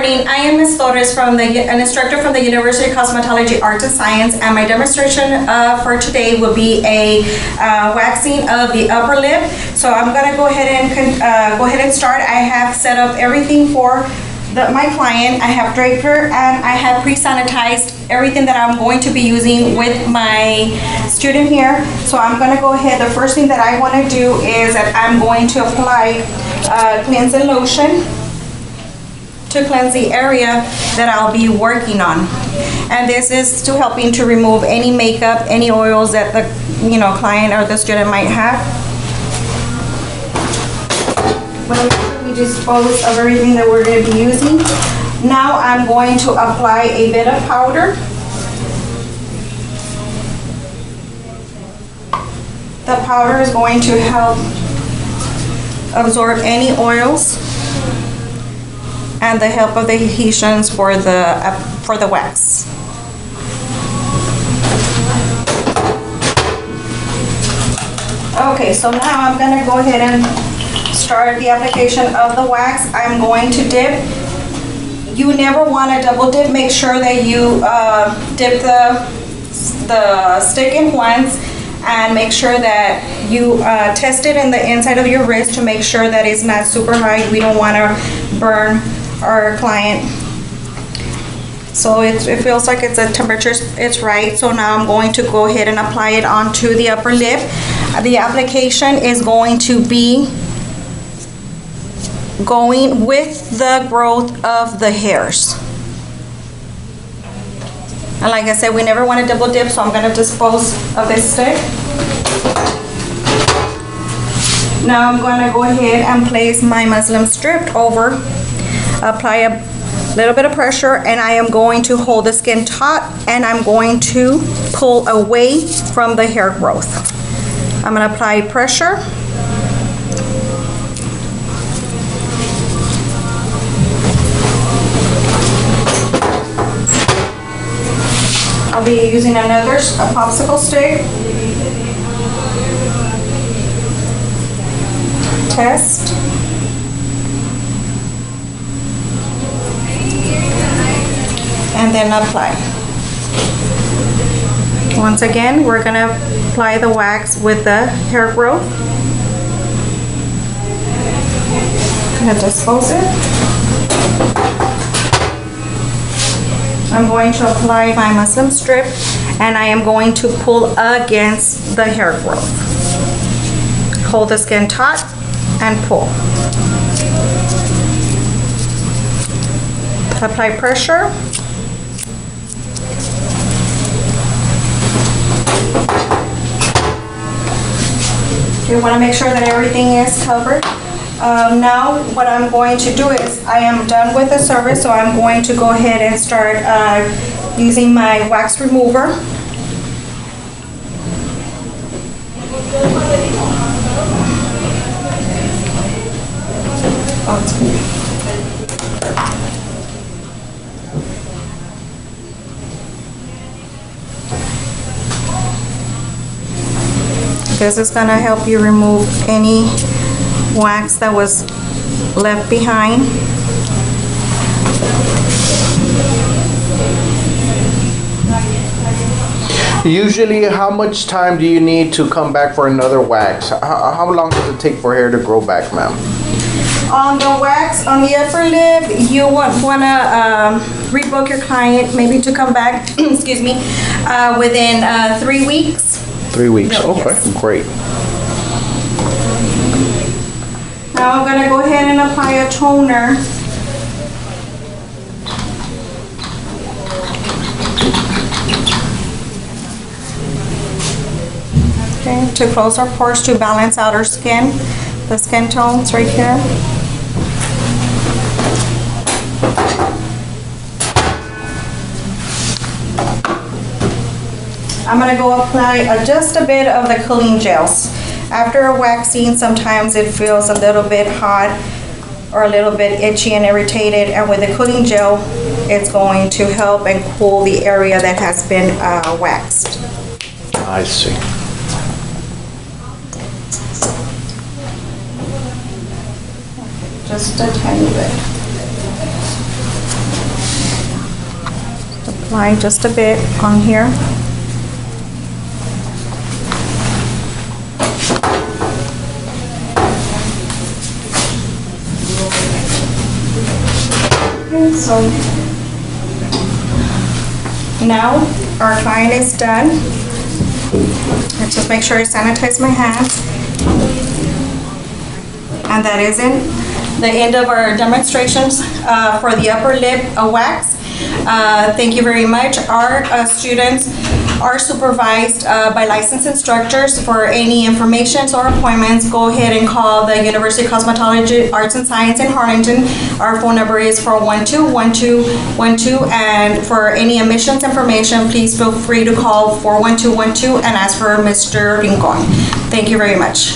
morning. I am Ms. Torres, an instructor from the University of Cosmetology, Arts and Science, and my demonstration for today will be a waxing of the upper lip. So I'm going to go ahead and start. I have set up everything for my client. I have draped her and I have pre-sanitized everything that I'm going to be using with my student here. So I'm going to go ahead. The first thing that I want to do is that I'm going to apply cleansing lotion to cleanse the area that I'll be working on. And this is to helping to remove any makeup, any oils that the client or the student might have. We dispose of everything that we're going to be using. Now I'm going to apply a bit of powder. The powder is going to help absorb any oils and the help of the adhesions for the wax. Okay, so now I'm going to go ahead and start the application of the wax. I'm going to dip. You never want to double dip. Make sure that you dip the stick in once, and make sure that you test it in the inside of your wrist to make sure that it's not super high. We don't want to burn our client. So it feels like it's a temperature, it's right. So now I'm going to go ahead and apply it onto the upper lip. The application is going to be going with the growth of the hairs. And like I said, we never want to double dip, so I'm going to dispose of this stick. Now I'm going to go ahead and place my muslin strip over, apply a little bit of pressure, and I am going to hold the skin taut, and I'm going to pull away from the hair growth. I'm going to apply pressure. I'll be using a popsicle stick. Test. And then apply. Once again, we're going to apply the wax with the hair growth. I'm going to dispose it. I'm going to apply my muslin strip, and I am going to pull against the hair growth. Hold the skin taut and pull. Apply pressure. You want to make sure that everything is covered. Now what I'm going to do is, I am done with the service, so I'm going to go ahead and start using my wax remover. This is going to help you remove any wax that was left behind. Usually, how much time do you need to come back for another wax? How long does it take for hair to grow back, ma'am? On the wax on the upper lip, you want to rebook your client maybe to come back excuse me, within 3 weeks. 3 weeks. No, Okay, yes. Great. Now I'm going to go ahead and apply a toner. Okay, to close our pores, to balance out our skin, the skin tones right here. I'm going to go apply just a bit of the cooling gels. After a waxing, sometimes it feels a little bit hot or a little bit itchy and irritated, and with the cooling gel, it's going to help and cool the area that has been waxed. I see. Just a tiny bit. apply just a bit on here. Okay, so now our client is done. Let's just make sure I sanitize my hands. And that is in the end of our demonstrations for the upper lip wax. Thank you very much. Our students are supervised by licensed instructors. For any information or appointments, go ahead and call the University of Cosmetology, Arts and Science in Harlingen. Our phone number is 412-1212, and for any admissions information, please feel free to call 41212 and ask for Mr. Rincon. Thank you very much.